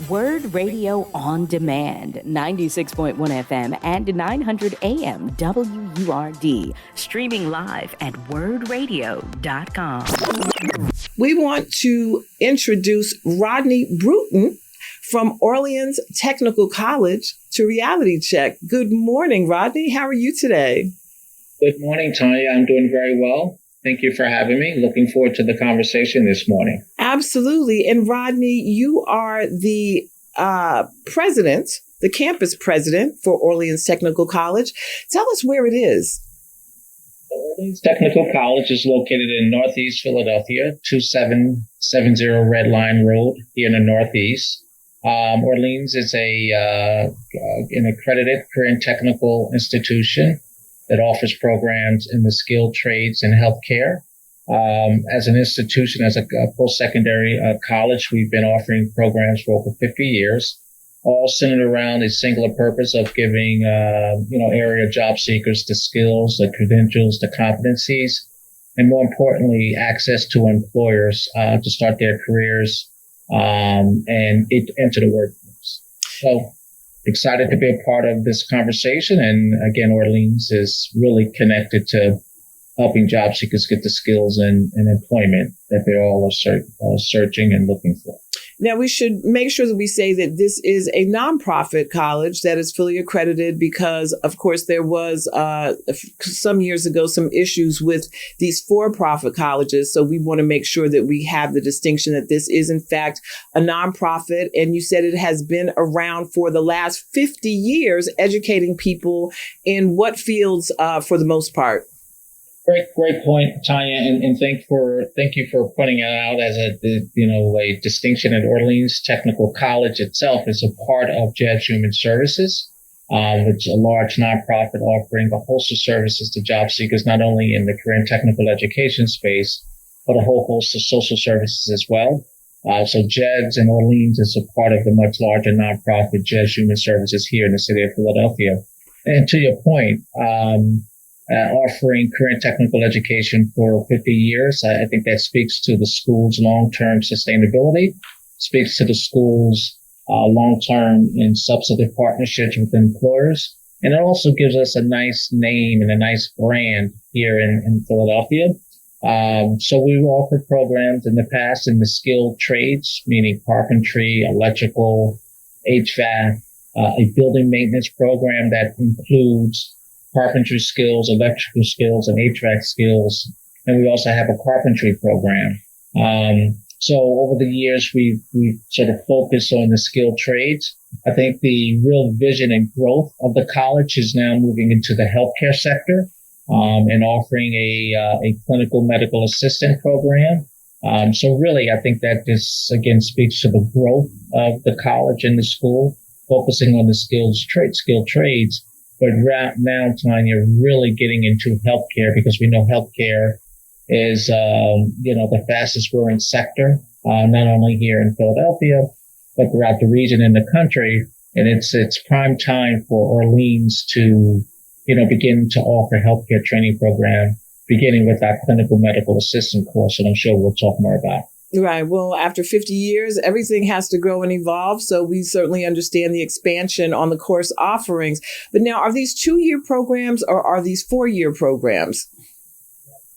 WURD Radio on Demand, 96.1 FM and 900 AM WURD, streaming live at wordradio.com. We want to introduce Rodney Brutton from Orleans Technical College to Reality Check. Good morning, Rodney. How are you today? Good morning, Tanya. I'm doing very well. Thank you for having me. Looking forward to the conversation this morning. Absolutely. And Rodney, you are the president, the campus president for Orleans Technical College. Tell us where it is. Orleans Technical College is located in Northeast Philadelphia, 2770 Red Line Road here in the Northeast. Orleans is an accredited career and technical institution that offers programs in the skilled trades and healthcare. As an institution, as a post-secondary college, we've been offering programs for over 50 years, all centered around a singular purpose of giving, area job seekers the skills, the credentials, the competencies, and more importantly, access to employers to start their careers and enter the workforce. So excited to be a part of this conversation. And again, Orleans is really connected to helping job seekers get the skills and employment that they all are searching and looking for. Now, we should make sure that we say that this is a nonprofit college that is fully accredited because, of course, there was some years ago some issues with these for-profit colleges. So we want to make sure that we have the distinction that this is, in fact, a nonprofit. And you said it has been around for the last 50 years, educating people in what fields for the most part? Great point, Tanya, and thank you for pointing it out as a distinction. At Orleans Technical College itself is a part of JEDS Human Services. It's a large nonprofit offering a host of services to job seekers, not only in the career and technical education space, but a whole host of social services as well. So JEDS and Orleans is a part of the much larger nonprofit JEDS Human Services here in the city of Philadelphia. And to your point, offering career and technical education for 50 years. I think that speaks to the school's long-term sustainability, speaks to the school's long-term and substantive partnerships with employers. And it also gives us a nice name and a nice brand here in Philadelphia. So we've offered programs in the past in the skilled trades, meaning carpentry, electrical, HVAC, a building maintenance program that includes carpentry skills, electrical skills, and HVAC skills. And we also have a carpentry program. So over the years, we've sort of focused on the skilled trades. I think the real vision and growth of the college is now moving into the healthcare sector, and offering a clinical medical assistant program. So really, I think that this, again, speaks to the growth of the college and the school, focusing on the skilled trades. But now, Tanya, really getting into healthcare because we know healthcare is, the fastest growing sector, not only here in Philadelphia, but throughout the region and the country. And it's prime time for Orleans to, begin to offer healthcare training program, beginning with our clinical medical assistant course. And I'm sure we'll talk more about. Right. Well, after 50 years, everything has to grow and evolve. So we certainly understand the expansion on the course offerings. But now, are these 2-year programs or are these 4-year programs?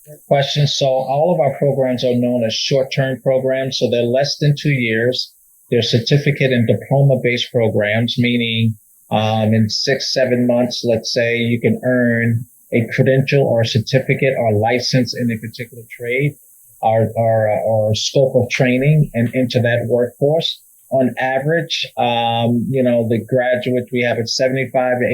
Good question. So all of our programs are known as short-term programs. So they're less than 2 years. They're certificate and diploma-based programs, meaning in 6-7 months, let's say, you can earn a credential or a certificate or license in a particular trade. Our scope of training and into that workforce. On average, the graduates, we have a 75 to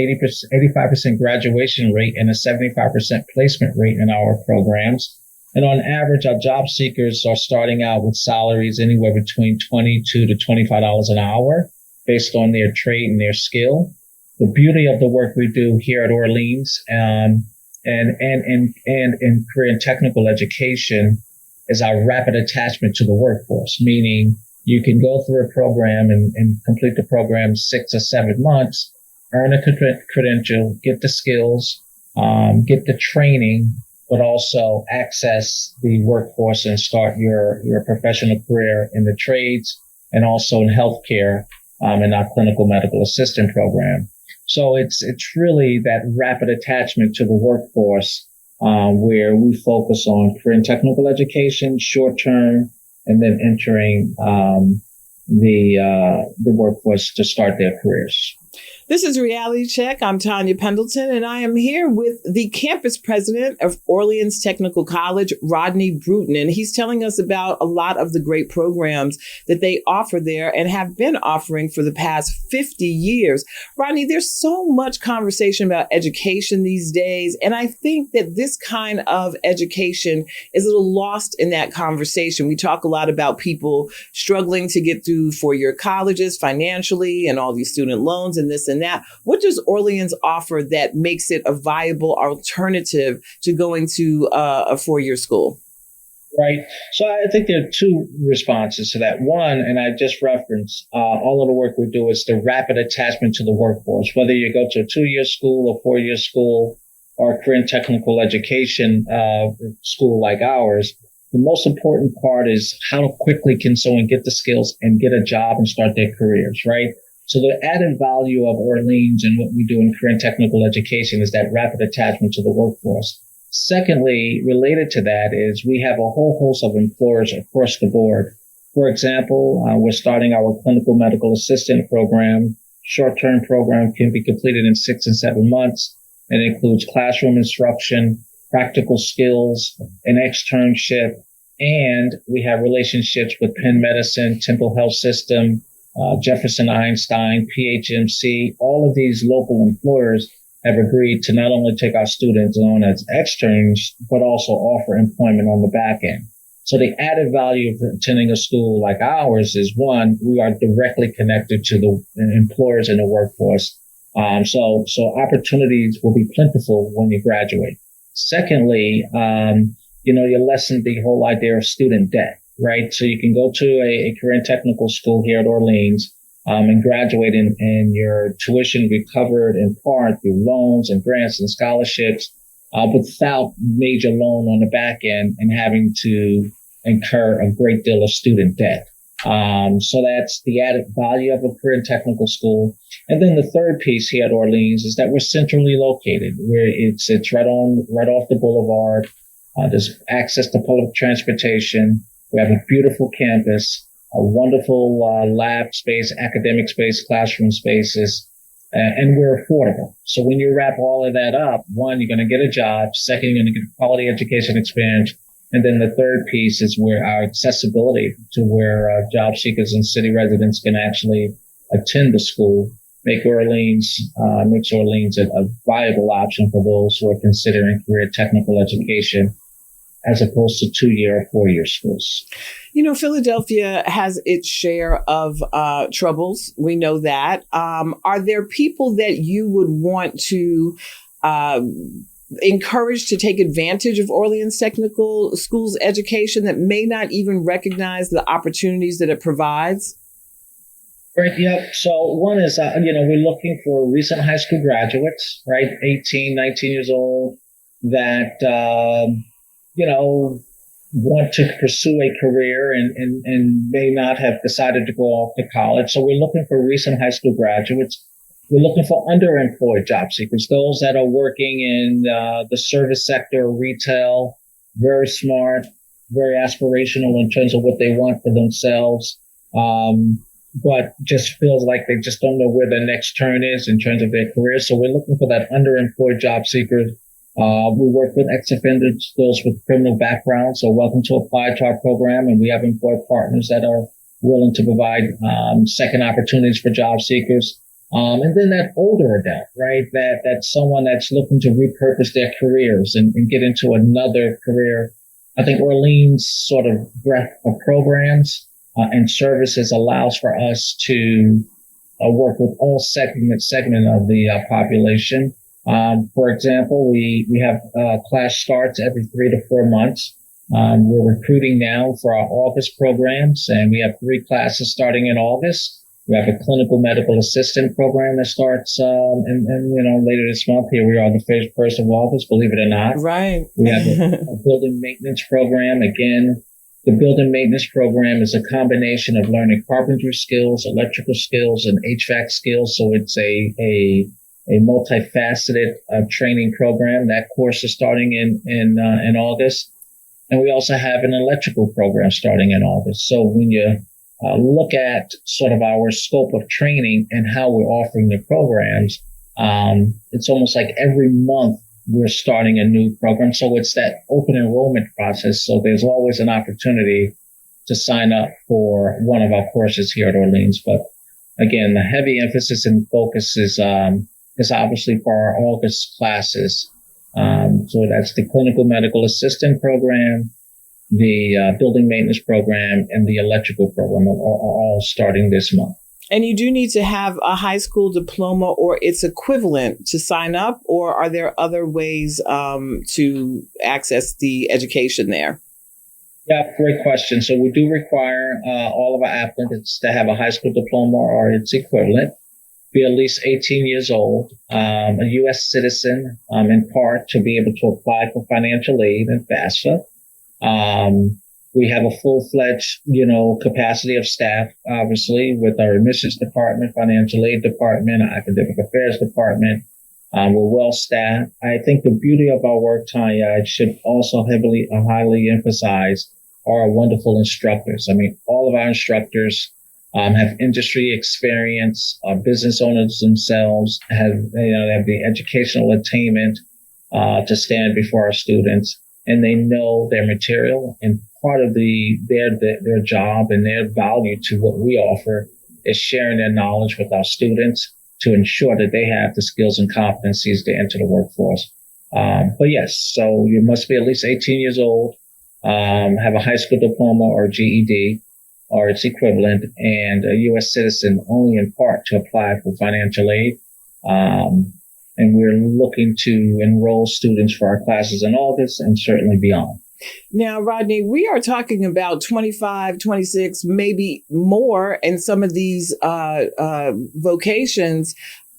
85% graduation rate and a 75% placement rate in our programs. And on average, our job seekers are starting out with salaries anywhere between $22 to $25 an hour based on their trade and their skill. The beauty of the work we do here at Orleans, and in career and technical education is our rapid attachment to the workforce, meaning you can go through a program and complete the program 6 or 7 months, earn a credential, get the skills, get the training, but also access the workforce and start your professional career in the trades and also in healthcare in our clinical medical assistant program. So it's really that rapid attachment to the workforce where we focus on career and technical education, short term, and then entering the workforce to start their careers. This is Reality Check. I'm Tanya Pendleton, and I am here with the campus president of Orleans Technical College, Rodney Brutton. And he's telling us about a lot of the great programs that they offer there and have been offering for the past 50 years. Rodney, there's so much conversation about education these days, and I think that this kind of education is a little lost in that conversation. We talk a lot about people struggling to get through four-year colleges financially and all these student loans and this and that. What does Orleans offer that makes it a viable alternative to going to a four-year school? Right. So I think there are two responses to that. One, and I just referenced, all of the work we do is the rapid attachment to the workforce, whether you go to a 2-year school or 4-year school or a career and technical education school like ours. The most important part is how quickly can someone get the skills and get a job and start their careers, right? So the added value of Orleans and what we do in career and technical education is that rapid attachment to the workforce. Secondly, related to that is we have a whole host of employers across the board. For example, we're starting our clinical medical assistant program. Short-term program can be completed in 6 and 7 months. It includes classroom instruction, practical skills, an externship, and we have relationships with Penn Medicine, Temple Health System, Jefferson Einstein, PHMC. All of these local employers have agreed to not only take our students on as externs, but also offer employment on the back end. So the added value of attending a school like ours is, one, we are directly connected to the employers in the workforce. So opportunities will be plentiful when you graduate. Secondly, you lessen the whole idea of student debt, right? So you can go to a career and technical school here at Orleans and graduate and your tuition be covered in part through loans and grants and scholarships, without major loan on the back end and having to incur a great deal of student debt. So that's the added value of a career and technical school. And then the third piece here at Orleans is that we're centrally located, where it's right off the boulevard. There's access to public transportation. We have a beautiful campus, a wonderful lab space, academic space, classroom spaces, and we're affordable. So when you wrap all of that up, one, you're going to get a job. Second, you're going to get a quality education experience. And then the third piece is where our accessibility to where job seekers and city residents can actually attend the school makes Orleans a viable option for those who are considering career technical education, as opposed to 2-year or 4-year schools. Philadelphia has its share of troubles. We know that. Are there people that you would want to encourage to take advantage of Orleans Technical School's education that may not even recognize the opportunities that it provides? Right. Yep. So one is, we're looking for recent high school graduates, right? 18, 19 years old that, want to pursue a career and may not have decided to go off to college. So we're looking for recent high school graduates. We're looking for underemployed job seekers, those that are working in the service sector, retail, very smart, very aspirational in terms of what they want for themselves, but just feels like they just don't know where their next turn is in terms of their career. So we're looking for that underemployed job seeker. We work with ex-offenders, those with criminal backgrounds. So welcome to apply to our program. And we have employed partners that are willing to provide second opportunities for job seekers. And then that older adult, right? That's someone that's looking to repurpose their careers and get into another career. I think Orleans' sort of breadth of programs and services allows for us to work with all segment of the population. For example, we have class starts every 3 to 4 months. We're recruiting now for our August programs, and we have 3 classes starting in August. We have a clinical medical assistant program that starts, later this month. Here we are, the 1st of August, believe it or not. Right. We have a building maintenance program. Again, The building maintenance program is a combination of learning carpentry skills, electrical skills, and HVAC skills. So it's a multifaceted training program. That course is starting in August. And we also have an electrical program starting in August. So when you look at sort of our scope of training and how we're offering the programs, it's almost like every month we're starting a new program. So it's that open enrollment process. So there's always an opportunity to sign up for one of our courses here at Orleans. But again, the heavy emphasis and focus is obviously for our August classes. So that's the clinical medical assistant program, the building maintenance program, and the electrical program are all starting this month. And you do need to have a high school diploma or its equivalent to sign up, or are there other ways to access the education there? Yeah, great question. So we do require all of our applicants to have a high school diploma or its equivalent, be at least 18 years old, a U.S. citizen, in part to be able to apply for financial aid and FAFSA. We have a full-fledged, capacity of staff, obviously, with our admissions department, financial aid department, academic affairs department. We're well staffed. I think the beauty of our work, Tanya, I should also highly emphasize our wonderful instructors. I mean, all of our instructors have industry experience, are business owners themselves, have the educational attainment to stand before our students, and they know their material. And part of their job and their value to what we offer is sharing their knowledge with our students to ensure that they have the skills and competencies to enter the workforce. But yes, so you must be at least 18 years old, have a high school diploma or GED or its equivalent, and a U.S. citizen only in part to apply for financial aid. And we're looking to enroll students for our classes in August and certainly beyond. Now, Rodney, we are talking about 25, 26, maybe more in some of these vocations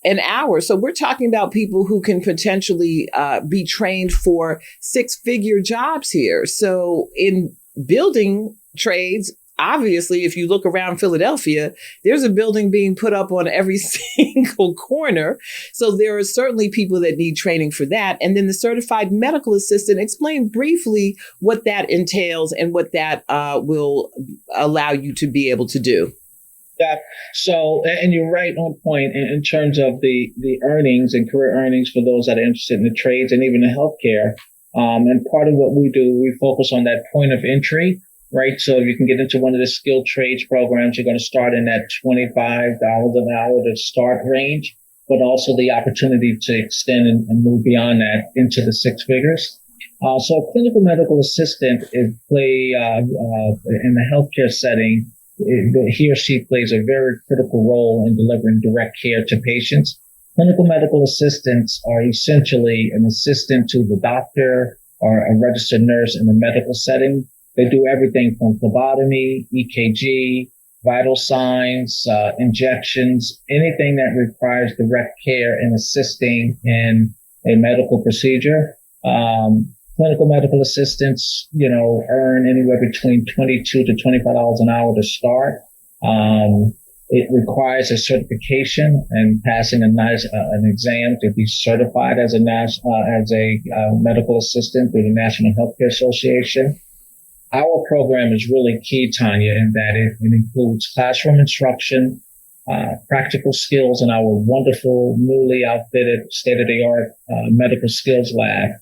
an hour. So we're talking about people who can potentially be trained for six-figure jobs here. So in building trades, obviously, if you look around Philadelphia, there's a building being put up on every single corner. So there are certainly people that need training for that. And then the certified medical assistant, explain briefly what that entails and what that will allow you to be able to do. Yeah. So, and you're right on point in terms of the earnings and career earnings for those that are interested in the trades and even the healthcare. And part of what we do, we focus on that point of entry. Right. So if you can get into one of the skilled trades programs, you're going to start in that $25 an hour to start range, but also the opportunity to extend and move beyond that into the six figures. So a clinical medical assistant in the healthcare setting, he or she plays a very critical role in delivering direct care to patients. Clinical medical assistants are essentially an assistant to the doctor or a registered nurse in the medical setting. They do everything from phlebotomy, EKG, vital signs, injections, anything that requires direct care and assisting in a medical procedure. Clinical medical assistants, earn anywhere between $22 to $25 an hour to start. It requires a certification and passing an exam to be certified as a medical assistant through the National Healthcare Association. Our program is really key, Tanya, in that it includes classroom instruction, practical skills in our wonderful, newly outfitted, state-of-the-art medical skills lab.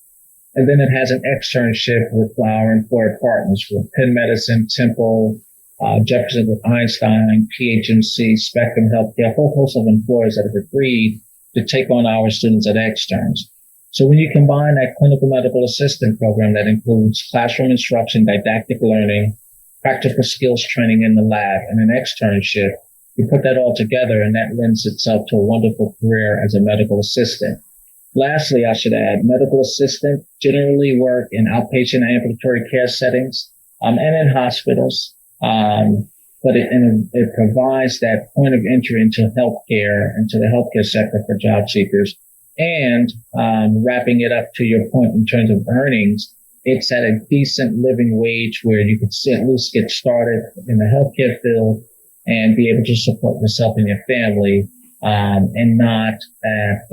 And then it has an externship with our employer partners with Penn Medicine, Temple, Jefferson with Einstein, PHMC, Spectrum Healthcare, a whole host of employers that have agreed to take on our students as externs. So when you combine that clinical medical assistant program that includes classroom instruction, didactic learning, practical skills training in the lab, and an externship, you put that all together and that lends itself to a wonderful career as a medical assistant. Lastly, I should add, medical assistants generally work in outpatient ambulatory care settings and in hospitals, but it provides that point of entry into healthcare, into the healthcare sector for job seekers. And wrapping it up to your point in terms of earnings, It's at a decent living wage where you can at least get started in the healthcare field and be able to support yourself and your family, and not at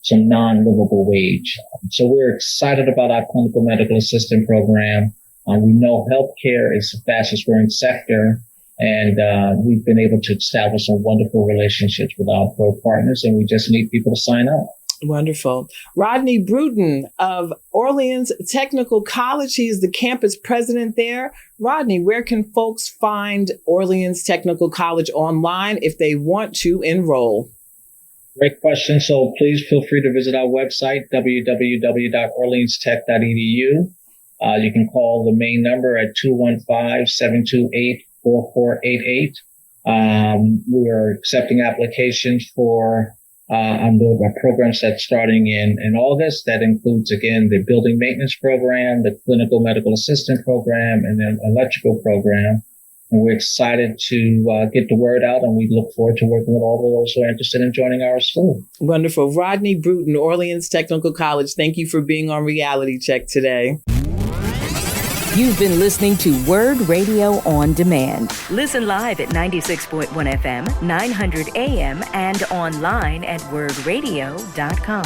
some non-livable wage. So we're excited about our clinical medical assistant program. We know healthcare is the fastest growing sector, and we've been able to establish some wonderful relationships with our employer partners, and we just need people to sign up. Wonderful. Rodney Brutton of Orleans Technical College. He is the campus president there. Rodney, where can folks find Orleans Technical College online if they want to enroll? Great question. So please feel free to visit our website, www.orleanstech.edu. You can call the main number at 215-728-4488. We are accepting applications for the programs that's starting in August. That includes, again, the building maintenance program, the clinical medical assistant program, and then electrical program. And we're excited to get the word out, and we look forward to working with all of those who are interested in joining our school. Wonderful. Rodney Brutton, Orleans Technical College, thank you for being on Reality Check today. You've been listening to WURD Radio On Demand. Listen live at 96.1 FM, 900 AM, and online at wordradio.com.